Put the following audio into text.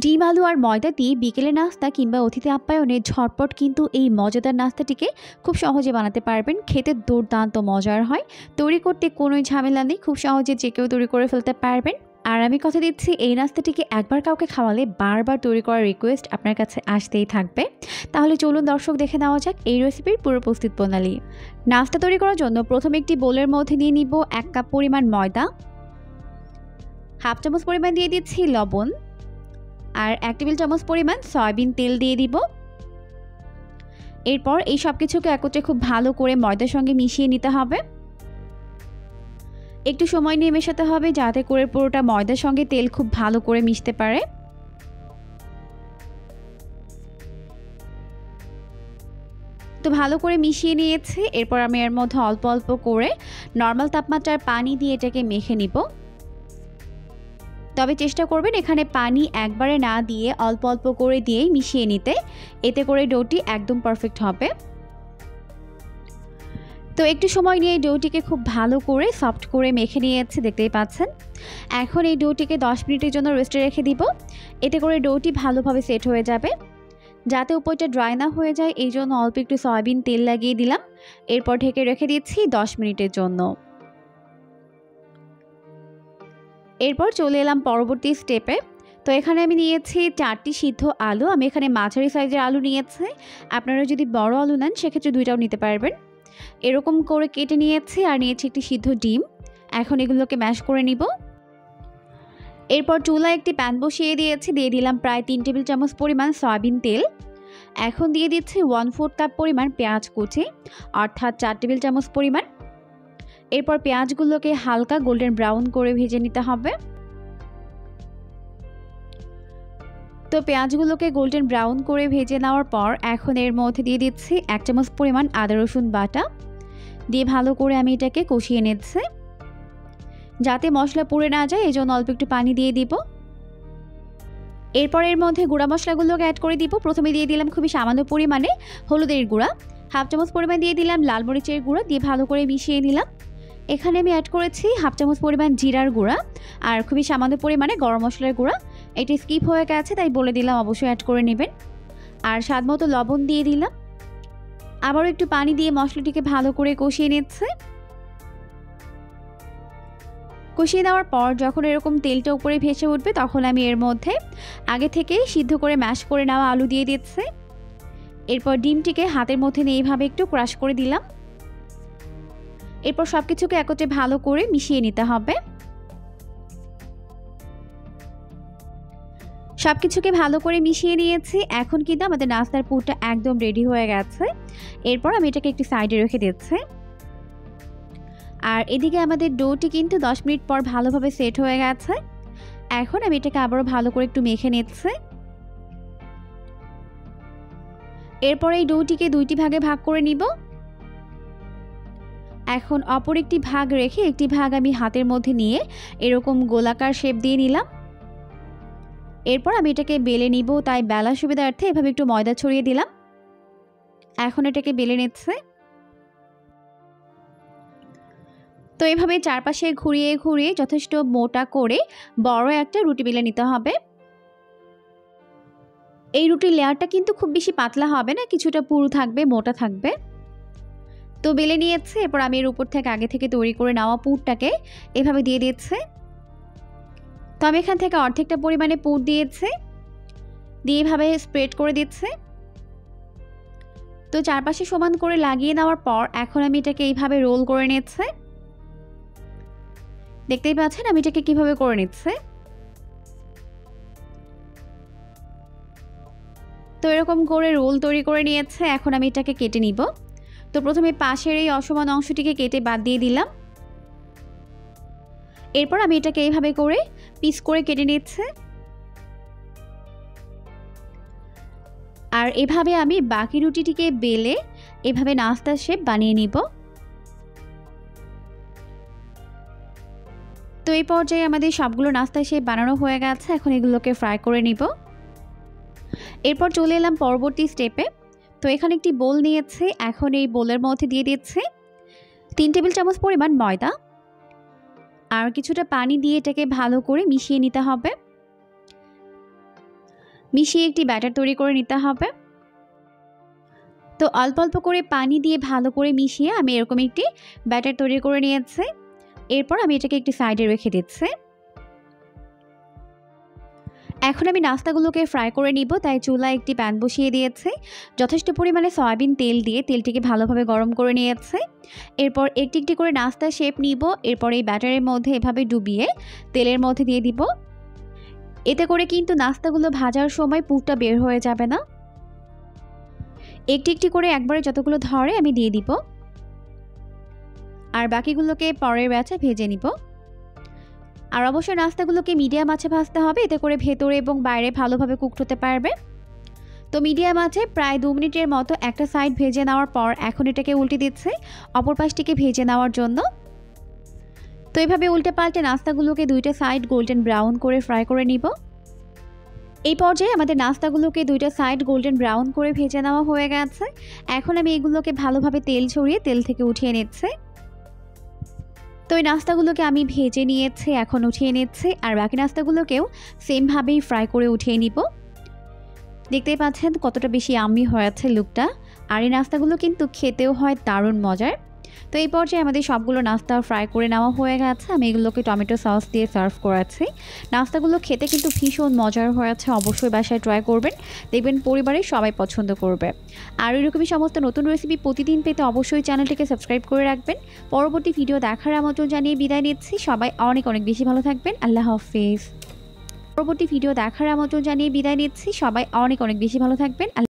ডিম, আলু আর ময়দা দিয়ে বিকেলের নাস্তা কিংবা অতিথি আপ্যায়নে ঝটপট কিন্তু এই মজাদার নাস্তাটিকে খুব সহজে বানাতে পারবেন। খেতে দুর্দান্ত মজার হয়। তৈরি করতে কোনোই ঝামেলা নেই। খুব সহজে যে কেউ তৈরি করে ফেলতে পারবেন। আর আমি কথা দিচ্ছি এই নাস্তাটিকে একবার কাউকে খাওয়ালে বারবার তৈরি করার রিকোয়েস্ট আপনার কাছে আসতেই থাকবে। তাহলে চলুন দর্শক দেখে নেওয়া যাক এই রেসিপির পুরো প্রস্তুত প্রণালী। নাস্তা তৈরি করার জন্য প্রথমে একটি বোলের মধ্যে নিয়ে নিব 1 কাপ পরিমাণ ময়দা, হাফ চামচ পরিমাণ দিয়ে দিচ্ছি লবণ, আর 1 টেবিল চামচ পরিমাণ সয়াবিন তেল দিয়ে দিব। এরপর এই সব কিছুকে একত্রে খুব ভালো করে ময়দার সঙ্গে মিশিয়ে নিতে হবে। একটু সময় নিয়ে মেশাতে হবে যাতে করে পুরোটা ময়দার সঙ্গে তেল খুব ভালো করে মিশতে পারে। তো ভালো করে মিশিয়ে নিয়েছি। এরপর আমি এর মধ্যে অল্প অল্প করে নর্মাল তাপমাত্রার পানি দিয়ে এটাকে মেখে নিব। তবে চেষ্টা করবেন এখানে পানি একবারে না দিয়ে অল্প অল্প করে দিয়েই মিশিয়ে নিতে, এতে করে ডোটি একদম পারফেক্ট হবে। তো একটু সময় নিয়ে ডোটিকে খুব ভালো করে সফট করে মেখে নিয়েছি, দেখতেই পাচ্ছেন। এখন এই ডোটিকে 10 মিনিটের জন্য রেস্টে রেখে দিব। এতে করে ডোটি ভালোভাবে সেট হয়ে যাবে। যাতে উপরটা ড্রাই না হয়ে যায় এই জন্য অল্প একটু সয়াবিন তেল লাগিয়ে দিলাম। এরপর ঢেকে রেখে দিচ্ছি 10 মিনিটের জন্য। এরপর চলে এলাম পরবর্তী স্টেপে। তো এখানে আমি নিয়েছি 4টি সিদ্ধ আলু। আমি এখানে মাঝারি সাইজের আলু নিয়েছি। আপনারা যদি বড় আলু নেন সেক্ষেত্রে 2টাও নিতে পারবেন। এরকম করে কেটে নিয়েছি আর নিয়েছি একটি সিদ্ধ ডিম। এখন এগুলোকে ম্যাশ করে নিব। এরপর চুলায় একটি প্যান বসিয়ে দিয়েছি, দিয়ে দিলাম প্রায় 3 টেবিল চামচ পরিমাণ সয়াবিন তেল। এখন দিয়ে দিচ্ছি 1/4 কাপ পরিমাণ পেঁয়াজ কুচি, অর্থাৎ 4 টেবিল চামচ পরিমাণ। এরপর পেঁয়াজগুলোকে হালকা গোল্ডেন ব্রাউন করে ভেজে নিতে হবে। তো পেঁয়াজগুলোকে গোল্ডেন ব্রাউন করে ভেজে নেওয়ার পর এখন এর মধ্যে দিয়ে দিচ্ছি 1 চামচ পরিমাণ আদা রসুন বাটা দিয়ে ভালো করে আমি এটাকে কষিয়ে নিচ্ছি। যাতে মশলা পুড়ে না যায় এজন্য অল্প একটু পানি দিয়ে দিব। এরপর এর মধ্যে গুঁড়া মশলাগুলোকে অ্যাড করে দিব। প্রথমে দিয়ে দিলাম খুবই সামান্য পরিমাণে হলুদের গুঁড়া, হাফ চামচ পরিমাণ দিয়ে দিলাম লাল মরিচের গুঁড়া দিয়ে ভালো করে মিশিয়ে নিলাম। এখানে আমি অ্যাড করেছি হাফ চামচ পরিমাণ জিরার গুঁড়া আর খুবই সামান্য পরিমাণে গরম মশলার গুঁড়া। এটি স্কিপ হয়ে গেছে তাই বলে দিলাম, অবশ্যই অ্যাড করে নেবেন। আর স্বাদ মতো লবণ দিয়ে দিলাম। আবারও একটু পানি দিয়ে মশলাটিকে ভালো করে কষিয়ে নিচ্ছে। কষিয়ে দেওয়ার পর যখন এরকম তেলটা উপরে ভেসে উঠবে তখন আমি এর মধ্যে আগে থেকে সিদ্ধ করে ম্যাশ করে নেওয়া আলু দিয়ে দিচ্ছি। এরপর ডিমটিকে হাতের মধ্যে নিয়ে এইভাবে একটু ক্রাশ করে দিলাম। এরপর সব কিছুকে একত্রে ভালো করে মিশিয়ে নিতে হবে। সব কিছুকে ভালো করে মিশিয়ে নিয়েছি। এখন কিন্তু আমাদের নাস্তার পুরটা একদম রেডি হয়ে গেছে। এরপর আমি এটাকে একটু সাইডে রেখে দিচ্ছি। আর এদিকে আমাদের ডোটি কিন্তু 10 মিনিট পর ভালোভাবে সেট হয়ে গেছে। এখন আমি এটাকে আবারও ভালো করে একটু মেখে নিচ্ছি। এরপর এই ডোটিকে 2টি ভাগে ভাগ করে নিব। এখন অপর একটি ভাগ রেখে একটি ভাগ আমি হাতের মধ্যে নিয়ে এরকম গোলাকার শেপ দিয়ে নিলাম। এরপর আমি এটাকে বেলে নিব, তাই বেলার সুবিধার্থে এভাবে একটু ময়দা ছড়িয়ে দিলাম। এখন এটাকে বেলে নিচ্ছে। তো এভাবে চারপাশে ঘুরিয়ে ঘুরিয়ে যথেষ্ট মোটা করে বড় একটা রুটি বেলে নিতে হবে। এই রুটির লেয়ারটা কিন্তু খুব বেশি পাতলা হবে না, কিছুটা পুরু থাকবে, মোটা থাকবে। তো বেলে নিয়েছে। এরপর আমি এর উপর থেকে আগে থেকে তৈরি করে নেওয়া পুরটাকে এভাবে দিয়ে দিচ্ছে। তো আমি এখান থেকে অর্ধেকটা পরিমাণে পুর দিয়েছি, দিয়ে এভাবে স্প্রেড করে দিচ্ছে। তো চারপাশে সমান করে লাগিয়ে নেওয়ার পর এখন আমি এটাকে এইভাবে রোল করে নিচ্ছে। দেখতেই পাচ্ছেন আমি এটাকে কিভাবে করে নিচ্ছে। তো এরকম করে রোল তৈরি করে নিয়েছে। এখন আমি এটাকে কেটে নিব। তো প্রথমে পাশের এই অসমান অংশটিকে কেটে বাদ দিয়ে দিলাম। এরপর আমি এটাকে এইভাবে করে পিস করে কেটে নিচ্ছে। আর এভাবে আমি বাকি রুটিটিকে বেলে এভাবে নাস্তার শেপ বানিয়ে নিব। তো এই পর্যায়ে আমাদের সবগুলো নাস্তার শেপ বানানো হয়ে গেছে। এখন এগুলোকে ফ্রাই করে নিব। এরপর চলে এলাম পরবর্তী স্টেপে। তো এখানে একটি বোল নিয়েছি। এখন এই বোলের মধ্যে দিয়ে দিচ্ছি 3 টেবিল চামচ পরিমাণ ময়দা আর কিছুটা পানি দিয়ে এটাকে ভালো করে মিশিয়ে নিতে হবে। মিশিয়ে একটি ব্যাটার তৈরি করে নিতে হবে। তো অল্প অল্প করে পানি দিয়ে ভালো করে মিশিয়ে আমি এরকম একটি ব্যাটার তৈরি করে নিয়েছি। এরপর আমি এটাকে একটি সাইডে রেখে দিচ্ছি। এখন আমি নাস্তাগুলোকে ফ্রাই করে নিব, তাই চুলায় একটি প্যান বসিয়ে দিয়েছি। যথেষ্ট পরিমাণে সয়াবিন তেল দিয়ে তেলটিকে ভালোভাবে গরম করে নিয়েছি। এরপর একটি একটি করে নাস্তার শেপ নিব। এরপর এই ব্যাটারের মধ্যে এভাবে ডুবিয়ে তেলের মধ্যে দিয়ে দিব। এতে করে কিন্তু নাস্তাগুলো ভাজার সময় পুরটা বের হয়ে যাবে না। একটি একটি করে একবারে যতগুলো ধরে আমি দিয়ে দিব, আর বাকিগুলোকে পরের ব্যাচে ভেজে নিব। আর অবশ্যই নাস্তাগুলোকে মিডিয়াম আঁচে ভাজতে হবে, এতে করে ভেতরে এবং বাইরে ভালোভাবে কুকড হতে পারবে। তো মিডিয়াম আঁচে প্রায় 2 মিনিটের মতো একটা সাইড ভেজে নেওয়ার পর এখন এটাকে উল্টে দিচ্ছি অপর পাশটিকে ভেজে নেওয়ার জন্য। তো এভাবে উল্টে পাল্টে নাস্তাগুলোকে দুইটা সাইড গোল্ডেন ব্রাউন করে ফ্রাই করে নিব। এই পর্যায়ে আমাদের নাস্তাগুলোকে দুইটা সাইড গোল্ডেন ব্রাউন করে ভেজে নেওয়া হয়ে গেছে। এখন আমি এগুলোকে ভালোভাবে তেল ছড়িয়ে তেল থেকে উঠিয়ে নিচ্ছি। তো এই নাস্তাগুলোকে আমি ভেজে নিয়েছি, এখন উঠিয়ে নিচ্ছি। আর বাকি নাস্তাগুলোকেও সেমভাবেই ফ্রাই করে উঠিয়ে নিব। দেখতেই পাচ্ছেন কতটা বেশি ইয়াম্মি হয়েছে লুকটা। আর এই নাস্তাগুলো কিন্তু খেতেও হয় দারুণ মজার। তো এই পর্যায়ে আমাদের সবগুলো নাস্তা ফ্রাই করে নেওয়া হয়ে গেছে। আমি এগুলোকে টমেটো সস দিয়ে সার্ভ করেছি। নাস্তাগুলো খেতে কিন্তু ভীষণ মজার হয়েছে, অবশ্যই বাসায় ট্রাই করবেন, দেখবেন পরিবারের সবাই পছন্দ করবে। আর এরকমই সমস্ত নতুন রেসিপি প্রতিদিন পেতে অবশ্যই চ্যানেলটিকে সাবস্ক্রাইব করে রাখবেন। পরবর্তী ভিডিও দেখার আমন্ত্রণ জানিয়ে বিদায় নিচ্ছি। সবাই অনেক অনেক বেশি ভালো থাকবেন। আল্লাহ হাফেজ। পরবর্তী ভিডিও দেখার আমন্ত্রণ জানিয়ে বিদায় নিচ্ছি। সবাই অনেক অনেক বেশি ভালো থাকবেন।